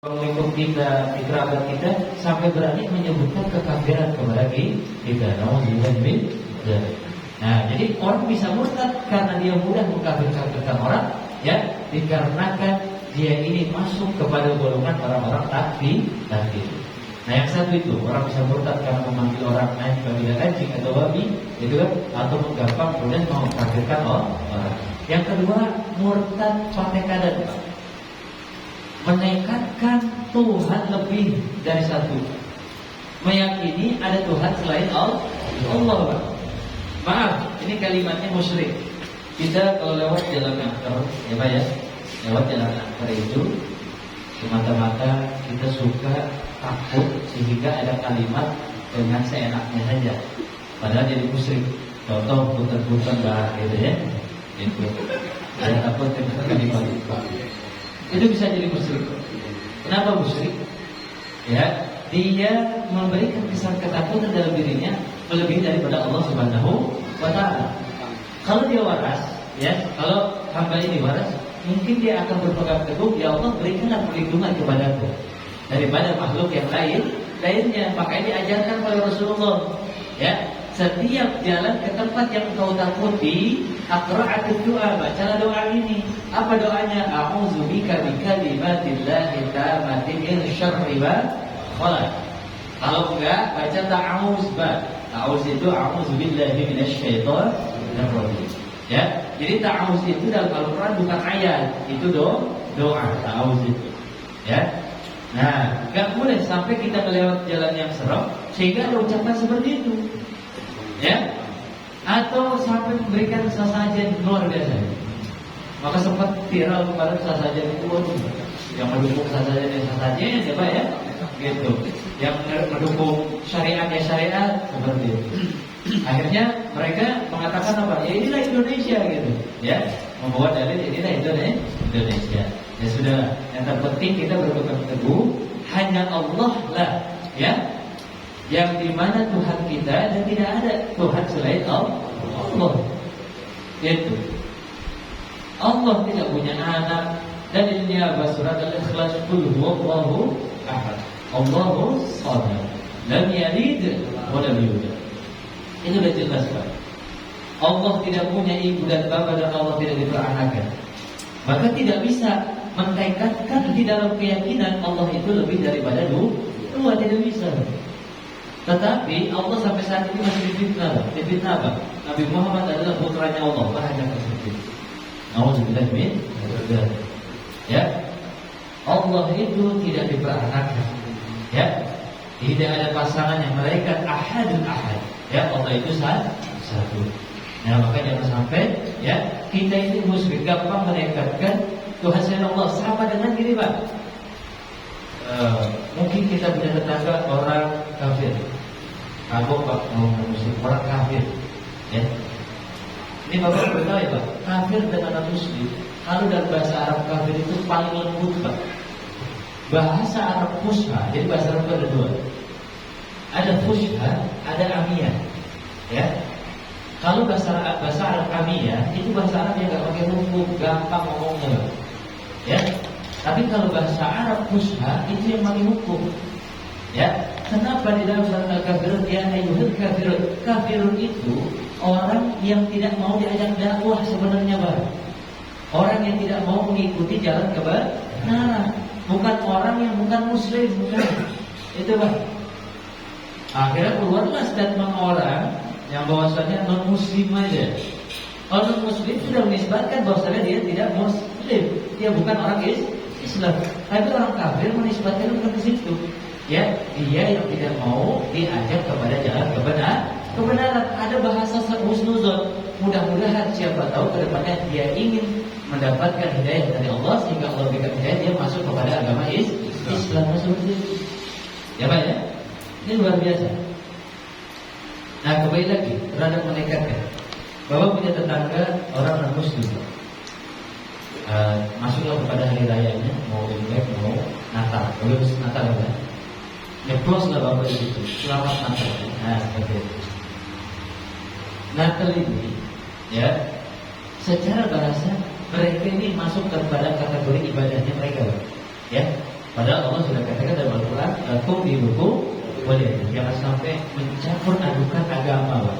Pengikut kita, di kerabat kita sampai berani menyebutkan kekafiran kepada kita. Nah, jadi orang bisa murtad karena dia mudah mengkafirkan orang, ya, dikarenakan dia ini masuk kepada golongan orang-orang takfir. Nah, yang satu itu orang bisa murtad karena memanggil orang anjing atau babi, itu kan, atau menggampang kemudian mengkafirkan orang. Yang kedua, murtad pakai kadat, menekatkan Tuhan lebih dari satu, meyakini ada Tuhan selain Allah. Maaf, ini kalimatnya musyrik. Kita kalau lewat jalan angker, ya Pak ya, lewat jalan angker itu semata-mata kita suka takut sehingga ada kalimat dengan seenaknya saja, padahal jadi musyrik. Contoh putar-putar bah gitu ya, itu ada takut dengan kalimat itu bisa jadi musyrik. Kenapa musyrik? Ya, dia memberikan kesan ketakutan dalam dirinya melebihi daripada Allah Subhanahu wa Ta'ala. Kalau dia waras, ya, kalau hamba ini waras, mungkin dia akan berpegang teguh, ya Allah berikanlah perlindungan kepadaku daripada makhluk yang lainnya. Makanya diajarkan oleh Rasulullah, ya, setiap jalan ke tempat yang kau takuti, aqra'atid doa, bacalah doa ini. Apa doanya? A'udzubika bikalimatillahi tammati min syarri ma khalaq. Kalau enggak, baca ta'awuz ba. Ta'awuz itu a'udzubillahi minasyaitonir rajim. Ya, jadi ta'awuz itu dalam Al-Qur'an bukan ayat, itu doa ta'awuz itu. Ya. Nah, enggak boleh sampai kita melewati jalan yang serem sehingga ada ucapan seperti itu. Ya, atau sampai memberikan sesajen luar biasa. Maka sempat viral kemarin sesajen itu, yang mendukung sesajen ya Pak ya, gitu. Yang mendukung syariat seperti itu. Akhirnya mereka mengatakan apa? Ya inilah Indonesia gitu, ya, membuat dalil inilah Indonesia. Ya sudah, yang terpenting kita berpegang teguh hanya Allah lah, ya, yang dimana Tuhan kita dan tidak ada Tuhan selain Allah. Itu Allah tidak punya anak. Dan ini surat Al-Ikhlas, qul huwallahu ahad, Allahu samad, lam yalid wa lam yulad. Itu sudah jelas Pak. Allah tidak punya ibu dan bapa dan Allah tidak diperanakan. Maka tidak bisa mengkaitkan di dalam keyakinan Allah itu lebih daripada dua, tidak bisa. Tetapi Allah sampai saat ini masih difitnah apa? Nabi Muhammad adalah putranya Allah, bahaya tersebut. Nauzubillah min dzalik. Ya, Allah itu tidak diperanakan. Ya, tidak ada pasangan yang malaikat ahad. Ya, Allah itu satu. Nah, maka jangan sampai ya kita ini musyrik, gampang menekatkan Tuhan selain Allah. Sama dengan gini Pak. Mungkin kita punya tetangga orang kafir. Aku Pak mau muslim, orang kafir, ya. Ini Bapak beritahu ya Pak, kafir dan anak muslim, kalau dalam bahasa Arab kafir itu paling lembut Pak. Bahasa Arab fusha, jadi bahasa Arab ada dua. Ada fusha, ada amiyah, ya. Kalau bahasa Arab amiyah itu bahasa Arab yang nggak pakai huruf, gampang ngomongnya Pak. Ya. Tapi kalau bahasa Arab fusha itu yang paling hukum. Ya, kenapa di dalam surat Al-Kafirun ya ayyuhal kafirun? Kafirun itu orang yang tidak mau diajak dakwah sebenarnya, Pak. Orang yang tidak mau mengikuti jalan kebenaran, bukan orang yang bukan muslim, bukan. Itu, Pak. Akhirnya keluarlah statement orang yang bahwasanya non muslim aja. Kalau non muslim sudah menisbatkan bahwasanya dia tidak muslim, dia bukan orang Islam. Tapi orang kafir menisbatkan bukan ke situ. Ya, dia yang tidak mau diajak kepada jalan kebenaran. Ada bahasa husnuzon. Mudah-mudahan siapa tahu kedepannya dia ingin mendapatkan hidayah dari Allah sehingga Allah berikan hidayah, dia masuk kepada agama Islam seperti itu. Ya Pak ya, ini luar biasa. Nah kembali lagi terhadap menekatkan bahwa punya tetangga orang non muslim, masuklah kepada hari rayanya, mau Imlek, mau Natal, belum Natal ya. Nyebloslah Bapak itu, selamat Natal. Nah seperti itu. Natal ini, ya, secara bahasa mereka ini masuk kepada kategori ibadahnya mereka, ya. Padahal Allah sudah katakan dalam Al-Quran, lakum dinukum boleh, jangan sampai mencampur adukan agama, Pak.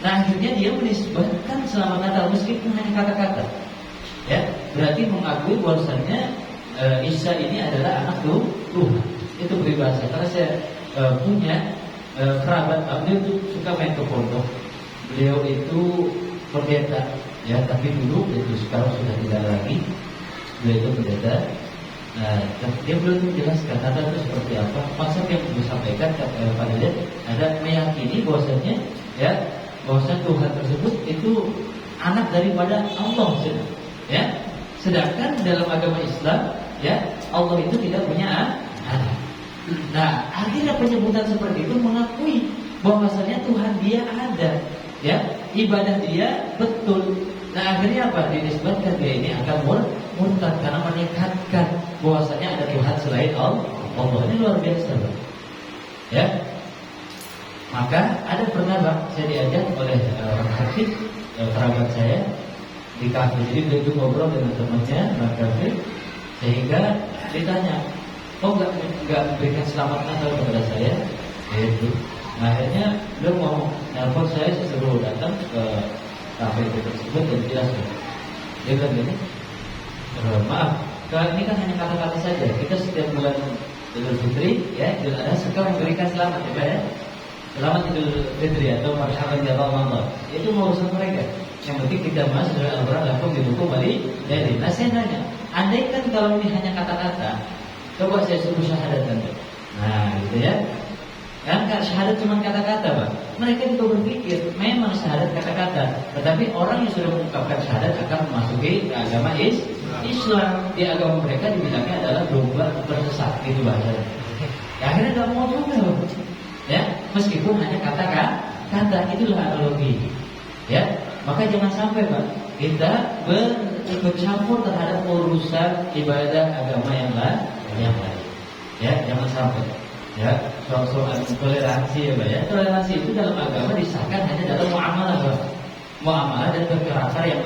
Nah akhirnya dia menisbatkan selama Natal meskipun hanya kata-kata, ya berarti mengakui bahwasannya Isa ini adalah anak Tuhan. Itu peribahasa. Karena saya punya kerabat, beliau itu suka main ke pondok. Beliau itu pendeta, ya tapi dulu itu sekarang sudah tidak lagi. Beliau itu pendeta. Nah, dia belum menjelaskan Natal itu seperti apa. Maksud yang beliau sampaikan kepada dia ada meyakini bahwasanya, ya bahwasanya Tuhan tersebut itu anak daripada Allah, ya. Sedangkan dalam agama Islam, ya Allah itu tidak punya anak. Nah, akhirnya penyebutan seperti itu mengakui bahwasanya Tuhan dia ada, ya ibadah dia betul. Nah, akhirnya apa? Dinisbatkan dia ini akan murtad karena menyekatkan bahwasanya ada Tuhan selain Allah. Ini luar biasa, Bang. Ya. Maka ada pernah, Bang, saya diajak oleh orang Hafiz, kerabat saya di kafe. Jadi dia itu ngobrol dengan temannya orang kafe, sehingga ditanya, kok nggak memberikan selamat Natal kepada saya? Itu. Nah, akhirnya dia mau nelfon saya suruh datang ke kafe tersebut dan jelaskan. Dia bilang gini, maaf, ini kan hanya kata-kata saja. Kita setiap bulan Idul Fitri, ya Idul Adha suka memberikan selamat, ya. Selamat Idul Fitri atau marhaban ya Ramadan. Itu urusan mereka. Yang penting kita masuk dalam Al-Quran, lakum dibuku balik dari. Nah saya nanya, andai kan kalau ini hanya kata-kata, coba saya suruh syahadat nanti. Nah gitu ya. Kan syahadat cuma kata-kata, Pak. Mereka juga berpikir memang syahadat kata-kata, tetapi orang yang sudah mengungkapkan syahadat akan memasuki agama Islam. Di agama mereka dibilangnya adalah domba bersesat, gitu bahasanya. Ya, akhirnya nggak mau juga, ya meskipun hanya kata-kata, itulah analogi, ya. Maka jangan sampai, Pak, kita ikut campur terhadap urusan ibadah agama yang lain, ya jangan sampai. Ya, soal toleransi, ya, Pak, ya. Toleransi itu dalam agama disahkan hanya dalam muamalah, Pak. Muamalah dan berkarakter yang